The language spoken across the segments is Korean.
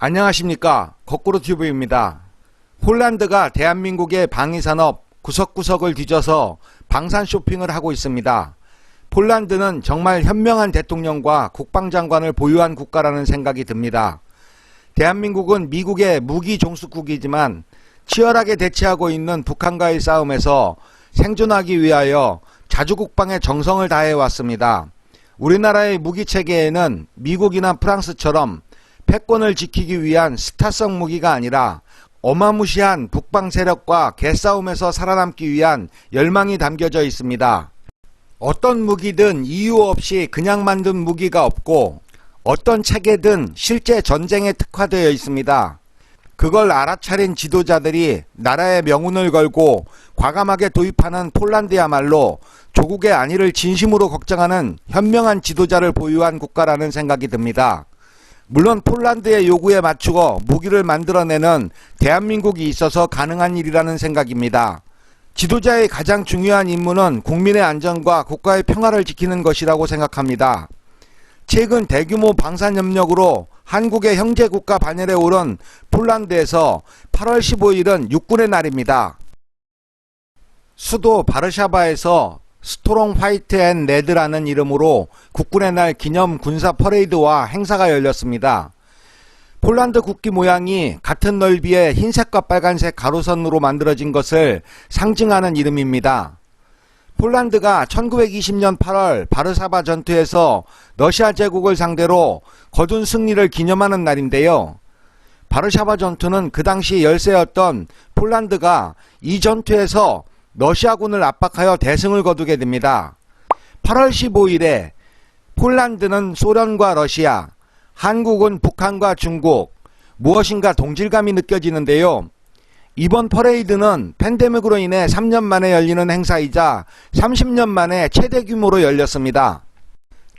안녕하십니까, 거꾸로튜브입니다. 폴란드가 대한민국의 방위산업 구석구석을 뒤져서 방산 쇼핑을 하고 있습니다. 폴란드는 정말 현명한 대통령과 국방장관을 보유한 국가라는 생각이 듭니다. 대한민국은 미국의 무기 종수국이지만 치열하게 대치하고 있는 북한과의 싸움에서 생존하기 위하여 자주국방에 정성을 다해왔습니다. 우리나라의 무기체계에는 미국이나 프랑스처럼 패권을 지키기 위한 스타성 무기가 아니라 어마무시한 북방 세력과 개싸움에서 살아남기 위한 열망이 담겨져 있습니다. 어떤 무기든 이유 없이 그냥 만든 무기가 없고 어떤 체계든 실제 전쟁에 특화되어 있습니다. 그걸 알아차린 지도자들이 나라의 명운을 걸고 과감하게 도입하는 폴란드야말로 조국의 안위를 진심으로 걱정하는 현명한 지도자를 보유한 국가라는 생각이 듭니다. 물론 폴란드의 요구에 맞추어 무기를 만들어내는 대한민국이 있어서 가능한 일이라는 생각입니다. 지도자의 가장 중요한 임무는 국민의 안전과 국가의 평화를 지키는 것이라고 생각합니다. 최근 대규모 방산협력으로 한국의 형제국가 반열에 오른 폴란드에서 8월 15일은 육군의 날입니다. 수도 바르샤바에서 스토롱 화이트 앤 레드라는 이름으로 국군의 날 기념 군사 퍼레이드와 행사가 열렸습니다. 폴란드 국기 모양이 같은 넓이의 흰색과 빨간색 가로선으로 만들어진 것을 상징하는 이름입니다. 폴란드가 1920년 8월 바르샤바 전투에서 러시아 제국을 상대로 거둔 승리를 기념하는 날인데요. 바르샤바 전투는 그 당시 열세였던 폴란드가 이 전투에서 러시아군을 압박하여 대승을 거두게 됩니다. 8월 15일에 폴란드는 소련과 러시아, 한국은 북한과 중국, 무엇인가 동질감이 느껴지는데요. 이번 퍼레이드는 팬데믹으로 인해 3년 만에 열리는 행사이자 30년 만에 최대 규모로 열렸습니다.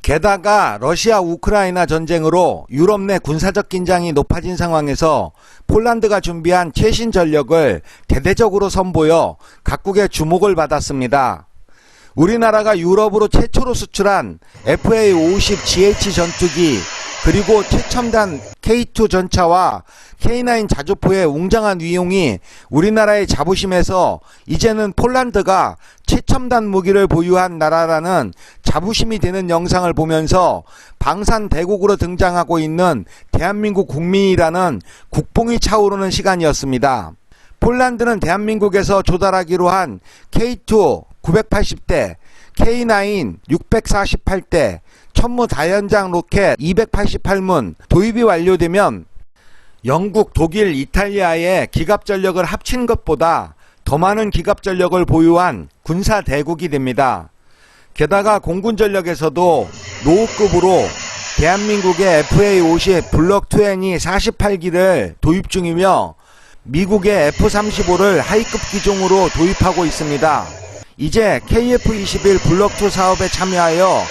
게다가 러시아 우크라이나 전쟁으로 유럽 내 군사적 긴장이 높아진 상황에서 폴란드가 준비한 최신 전력을 대대적으로 선보여 각국의 주목을 받았습니다. 우리나라가 유럽으로 최초로 수출한 FA-50GH 전투기 그리고 최첨단 K2 전차와 K9 자주포의 웅장한 위용이 우리나라의 자부심에서 이제는 폴란드가 최첨단 무기를 보유한 나라라는 자부심이 되는 영상을 보면서 방산 대국으로 등장하고 있는 대한민국 국민이라는 국뽕이 차오르는 시간이었습니다. 폴란드는 대한민국에서 조달하기로 한 K2 980대, K9 648대, 천무 다연장 로켓 288문 도입이 완료되면 영국, 독일, 이탈리아의 기갑전력을 합친 것보다 더 많은 기갑전력을 보유한 군사 대국이 됩니다. 게다가 공군전력에서도 노후급으로 대한민국의 FA-50 블록 20 48기를 도입 중이며 미국의 F-35를 하이급 기종으로 도입하고 있습니다. 이제 KF-21 블록 2 사업에 참여하여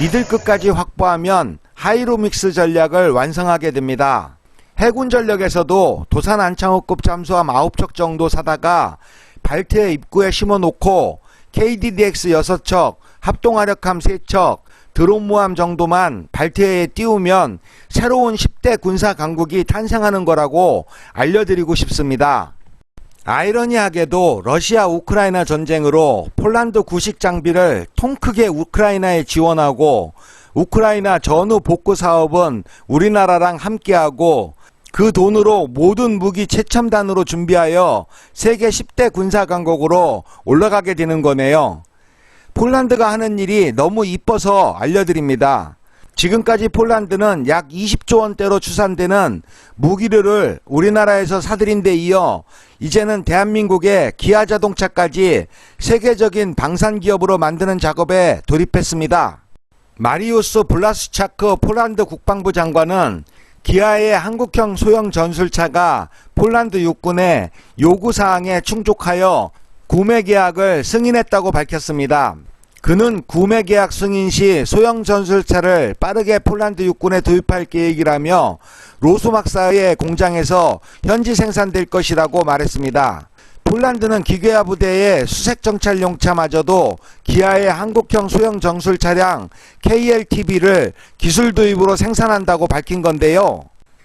미들급까지 확보하면 하이로믹스 전략을 완성하게 됩니다. 해군 전력에서도 도산 안창호급 잠수함 9척 정도 사다가 발트해 입구에 심어놓고 KDDX 6척, 합동화력함 3척, 드론모함 정도만 발트해에 띄우면 새로운 10대 군사 강국이 탄생하는 거라고 알려드리고 싶습니다. 아이러니하게도 러시아 우크라이나 전쟁으로 폴란드 구식 장비를 통 크게 우크라이나에 지원하고 우크라이나 전후 복구 사업은 우리나라랑 함께하고 그 돈으로 모든 무기 최첨단으로 준비하여 세계 10대 군사 강국으로 올라가게 되는 거네요. 폴란드가 하는 일이 너무 이뻐서 알려드립니다. 지금까지 폴란드는 약 20조 원대로 추산되는 무기류를 우리나라에서 사들인 데 이어 이제는 대한민국의 기아자동차까지 세계적인 방산기업으로 만드는 작업에 돌입했습니다. 마리우스 블라스차크 폴란드 국방부 장관은 기아의 한국형 소형 전술차가 폴란드 육군의 요구사항에 충족하여 구매 계약을 승인했다고 밝혔습니다. 그는 구매 계약 승인 시 소형 전술차를 빠르게 폴란드 육군에 도입할 계획이라며 로스막사의 공장에서 현지 생산될 것이라고 말했습니다. 폴란드는 기계화 부대의 수색 정찰용차마저도 기아의 한국형 소형 정술 차량 KLTB를 기술 도입으로 생산한다고 밝힌 건데요.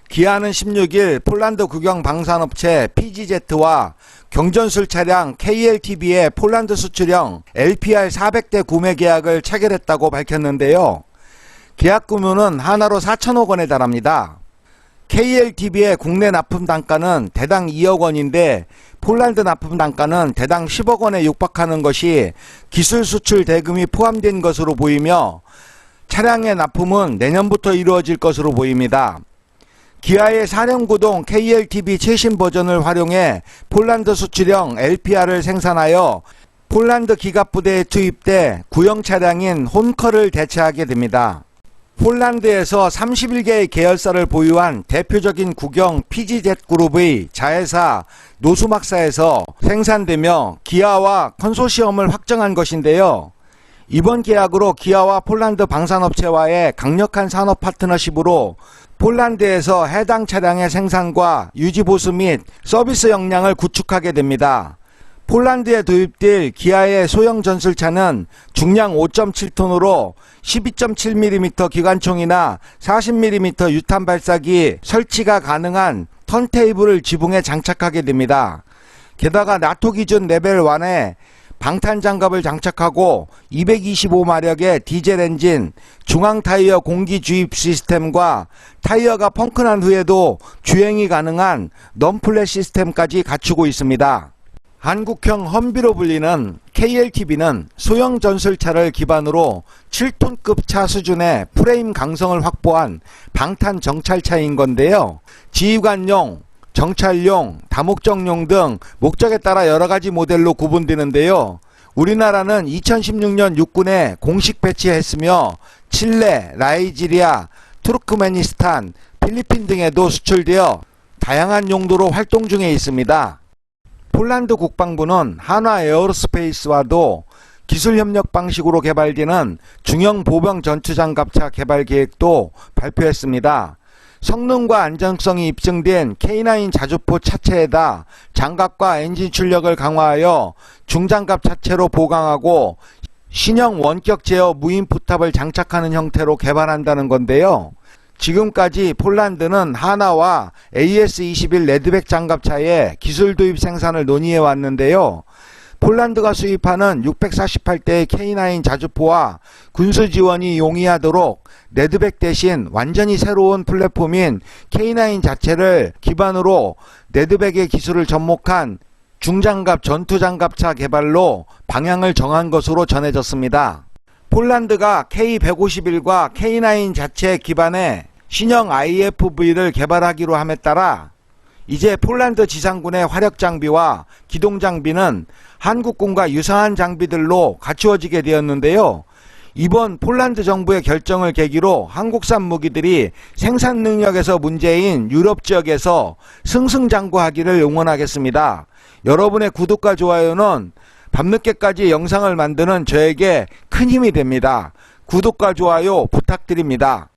기아는 16일 폴란드 국영 방산업체 PGZ와 경전술 차량 KLTB의 폴란드 수출형 LPR 400대 구매 계약을 체결했다고 밝혔는데요. 계약 규모는 하나로 4천억 원에 달합니다. KLTB의 국내 납품 단가는 대당 2억 원인데 폴란드 납품 단가는 대당 10억 원에 육박하는 것이 기술 수출 대금이 포함된 것으로 보이며 차량의 납품은 내년부터 이루어질 것으로 보입니다. 기아의 사령구동 KLTB 최신 버전을 활용해 폴란드 수출형 LPR을 생산하여 폴란드 기갑부대에 투입돼 구형 차량인 혼커를 대체하게 됩니다. 폴란드에서 31개의 계열사를 보유한 대표적인 국영 PGZ그룹의 자회사 노수막사에서 생산되며 기아와 컨소시엄을 확정한 것인데요. 이번 계약으로 기아와 폴란드 방산업체와의 강력한 산업 파트너십으로 폴란드에서 해당 차량의 생산과 유지보수 및 서비스 역량을 구축하게 됩니다. 폴란드에 도입될 기아의 소형 전술차는 중량 5.7톤으로 12.7mm 기관총이나 40mm 유탄 발사기 설치가 가능한 턴테이블을 지붕에 장착하게 됩니다. 게다가 나토 기준 레벨 1에 방탄장갑을 장착하고 225마력의 디젤 엔진, 중앙 타이어 공기 주입 시스템과 타이어가 펑크난 후에도 주행이 가능한 넌플랫 시스템까지 갖추고 있습니다. 한국형 험비로 불리는 KLTB는 소형 전술차를 기반으로 7톤급 차 수준의 프레임 강성을 확보한 방탄 정찰차인 건데요. 지휘관용, 정찰용, 다목적용 등 목적에 따라 여러가지 모델로 구분되는데요. 우리나라는 2016년 육군에 공식 배치했으며 칠레, 나이지리아, 투르크메니스탄, 필리핀 등에도 수출되어 다양한 용도로 활동 중에 있습니다. 폴란드 국방부는 한화 에어로스페이스와도 기술협력 방식으로 개발되는 중형 보병 전투장갑차 개발 계획도 발표했습니다. 성능과 안정성이 입증된 K9 자주포 차체에다 장갑과 엔진 출력을 강화하여 중장갑 차체로 보강하고 신형 원격 제어 무인 포탑을 장착하는 형태로 개발한다는 건데요. 지금까지 폴란드는 하나와 AS-21 레드백 장갑차의 기술 도입 생산을 논의해 왔는데요. 폴란드가 수입하는 648대의 K9 자주포와 군수 지원이 용이하도록 레드백 대신 완전히 새로운 플랫폼인 K9 자체를 기반으로 레드백의 기술을 접목한 중장갑 전투장갑차 개발로 방향을 정한 것으로 전해졌습니다. 폴란드가 K151과 K9 자체 기반의 신형 IFV를 개발하기로 함에 따라 이제 폴란드 지상군의 화력 장비와 기동 장비는 한국군과 유사한 장비들로 갖추어지게 되었는데요. 이번 폴란드 정부의 결정을 계기로 한국산 무기들이 생산 능력에서 문제인 유럽 지역에서 승승장구하기를 응원하겠습니다. 여러분의 구독과 좋아요는 밤늦게까지 영상을 만드는 저에게 큰 힘이 됩니다. 구독과 좋아요 부탁드립니다.